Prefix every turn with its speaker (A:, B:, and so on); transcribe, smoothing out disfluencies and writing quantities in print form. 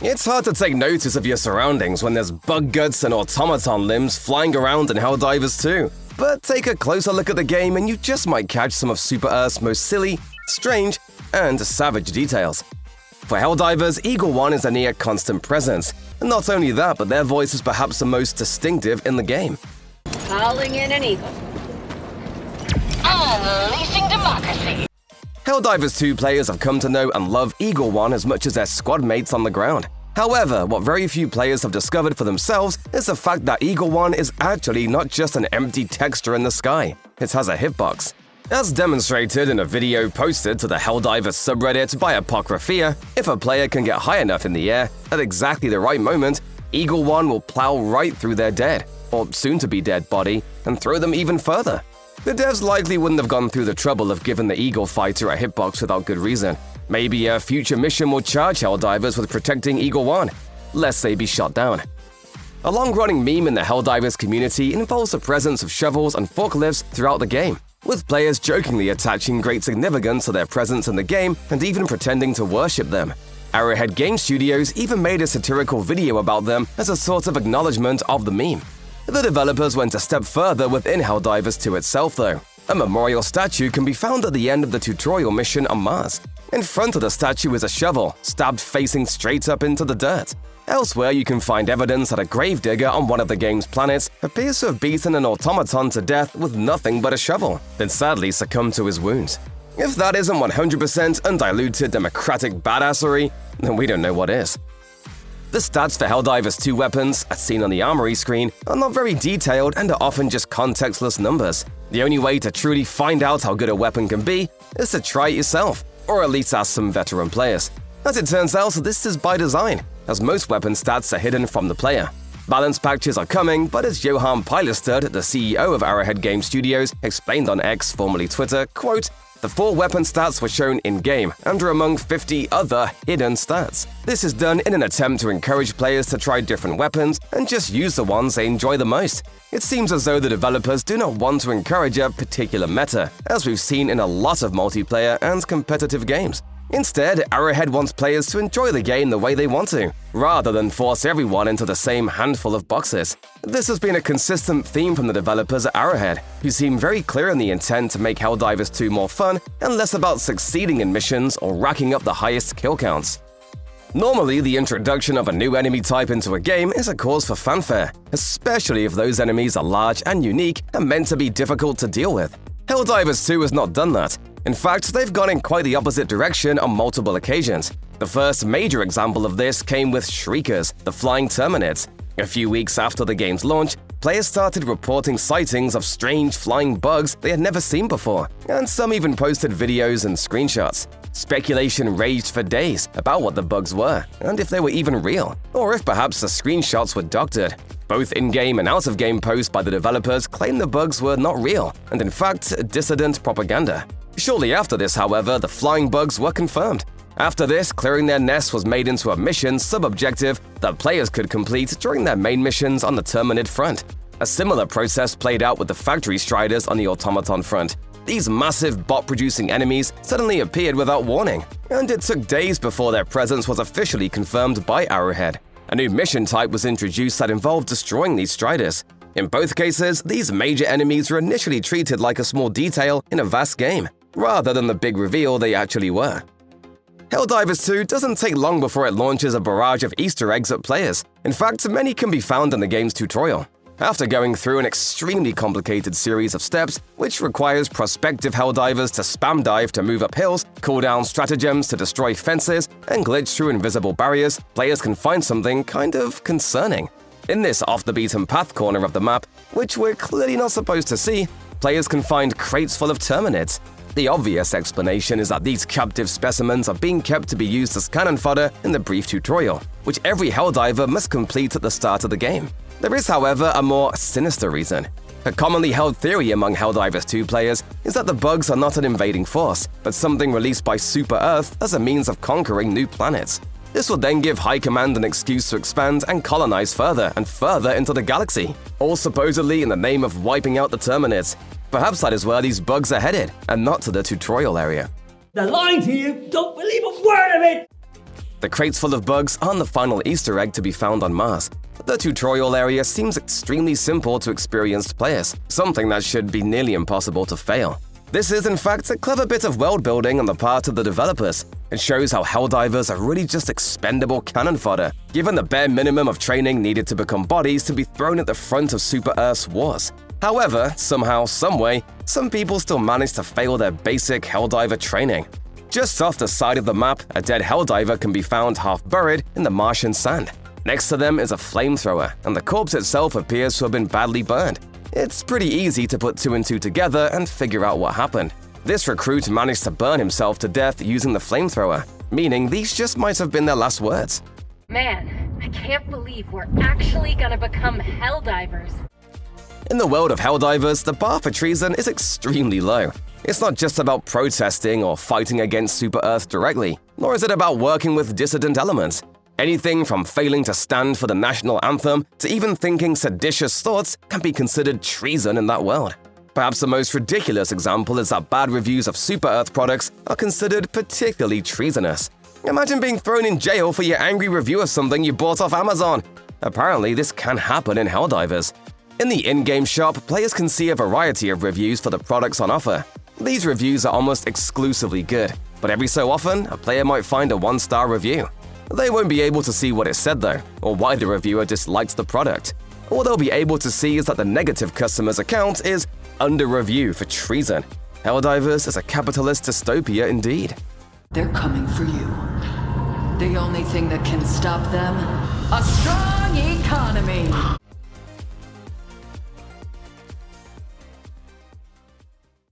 A: It's hard to take notice of your surroundings when there's bug guts and automaton limbs flying around in Helldivers 2. But take a closer look at the game and you just might catch some of Super Earth's most silly, strange, and savage details. For Helldivers, Eagle One is a near-constant presence. And not only that, but their voice is perhaps the most distinctive in the game.
B: Calling in an eagle.
C: Unleashing democracy.
A: Helldivers 2 players have come to know and love Eagle One as much as their squad mates on the ground. However, what very few players have discovered for themselves is the fact that Eagle One is actually not just an empty texture in the sky. It has a hitbox. As demonstrated in a video posted to the Helldivers subreddit by Apocryphia, if a player can get high enough in the air at exactly the right moment, Eagle One will plow right through their dead, or soon-to-be-dead body, and throw them even further. The devs likely wouldn't have gone through the trouble of giving the Eagle fighter a hitbox without good reason. Maybe a future mission will charge Helldivers with protecting Eagle One, lest they be shot down. A long-running meme in the Helldivers community involves the presence of shovels and forklifts throughout the game, with players jokingly attaching great significance to their presence in the game and even pretending to worship them. Arrowhead Game Studios even made a satirical video about them as a sort of acknowledgement of the meme. The developers went a step further within Helldivers 2 itself, though. A memorial statue can be found at the end of the tutorial mission on Mars. In front of the statue is a shovel, stabbed facing straight up into the dirt. Elsewhere, you can find evidence that a gravedigger on one of the game's planets appears to have beaten an automaton to death with nothing but a shovel, then sadly succumbed to his wounds. If that isn't 100% undiluted democratic badassery, then we don't know what is. The stats for Helldivers 2 weapons, as seen on the armory screen, are not very detailed and are often just contextless numbers. The only way to truly find out how good a weapon can be is to try it yourself, or at least ask some veteran players. As it turns out, this is by design, as most weapon stats are hidden from the player. Balance patches are coming, but as Johan Pilestud, the CEO of Arrowhead Game Studios, explained on X, formerly Twitter, quote, "The 4 weapon stats were shown in-game and are among 50 other hidden stats. This is done in an attempt to encourage players to try different weapons and just use the ones they enjoy the most. It seems as though the developers do not want to encourage a particular meta, as we've seen in a lot of multiplayer and competitive games. Instead, Arrowhead wants players to enjoy the game the way they want to, rather than force everyone into the same handful of boxes. This has been a consistent theme from the developers at Arrowhead, who seem very clear in the intent to make Helldivers 2 more fun and less about succeeding in missions or racking up the highest kill counts. Normally, the introduction of a new enemy type into a game is a cause for fanfare, especially if those enemies are large and unique and meant to be difficult to deal with. Helldivers 2 has not done that. In fact, they've gone in quite the opposite direction on multiple occasions. The first major example of this came with Shriekers, the flying terminids. A few weeks after the game's launch, players started reporting sightings of strange flying bugs they had never seen before, and some even posted videos and screenshots. Speculation raged for days about what the bugs were, and if they were even real, or if perhaps the screenshots were doctored. Both in-game and out-of-game posts by the developers claimed the bugs were not real, and in fact, dissident propaganda. Shortly after this, however, the flying bugs were confirmed. After this, clearing their nests was made into a mission sub-objective that players could complete during their main missions on the Terminid front. A similar process played out with the Factory Striders on the Automaton front. These massive bot-producing enemies suddenly appeared without warning, and it took days before their presence was officially confirmed by Arrowhead. A new mission type was introduced that involved destroying these Striders. In both cases, these major enemies were initially treated like a small detail in a vast game, rather than the big reveal they actually were. Helldivers 2 doesn't take long before it launches a barrage of Easter eggs at players. In fact, many can be found in the game's tutorial. After going through an extremely complicated series of steps, which requires prospective Helldivers to spam dive to move up hills, cooldown stratagems to destroy fences, and glitch through invisible barriers, players can find something kind of concerning. In this off-the-beaten-path corner of the map, which we're clearly not supposed to see, players can find crates full of terminids. The obvious explanation is that these captive specimens are being kept to be used as cannon fodder in the brief tutorial, which every Helldiver must complete at the start of the game. There is, however, a more sinister reason. A commonly held theory among Helldivers 2 players is that the bugs are not an invading force, but something released by Super Earth as a means of conquering new planets. This will then give High Command an excuse to expand and colonize further and further into the galaxy, all supposedly in the name of wiping out the Terminids. Perhaps that is where these bugs are headed, and not to the tutorial area.
D: They're lying to you! Don't believe a word of it!
A: The crates full of bugs aren't the final Easter egg to be found on Mars. The tutorial area seems extremely simple to experienced players, something that should be nearly impossible to fail. This is, in fact, a clever bit of world building on the part of the developers. It shows how Helldivers are really just expendable cannon fodder, given the bare minimum of training needed to become bodies to be thrown at the front of Super Earth's wars. However, somehow, someway, some people still manage to fail their basic Helldiver training. Just off the side of the map, a dead Helldiver can be found half buried in the Martian sand. Next to them is a flamethrower, and the corpse itself appears to have been badly burned. It's pretty easy to put two and two together and figure out what happened. This recruit managed to burn himself to death using the flamethrower, meaning these just might have been their last words.
B: Man, I can't believe we're actually gonna become Helldivers.
A: In the world of Helldivers, the bar for treason is extremely low. It's not just about protesting or fighting against Super Earth directly, nor is it about working with dissident elements. Anything from failing to stand for the national anthem to even thinking seditious thoughts can be considered treason in that world. Perhaps the most ridiculous example is that bad reviews of Super Earth products are considered particularly treasonous. Imagine being thrown in jail for your angry review of something you bought off Amazon. Apparently, this can happen in Helldivers. In the in-game shop, players can see a variety of reviews for the products on offer. These reviews are almost exclusively good, but every so often, a player might find a one-star review. They won't be able to see what it said though, or why the reviewer disliked the product. All they'll be able to see is that the negative customer's account is under review for treason. Helldivers is a capitalist dystopia indeed.
D: They're coming for you. The only thing that can stop them? A strong economy!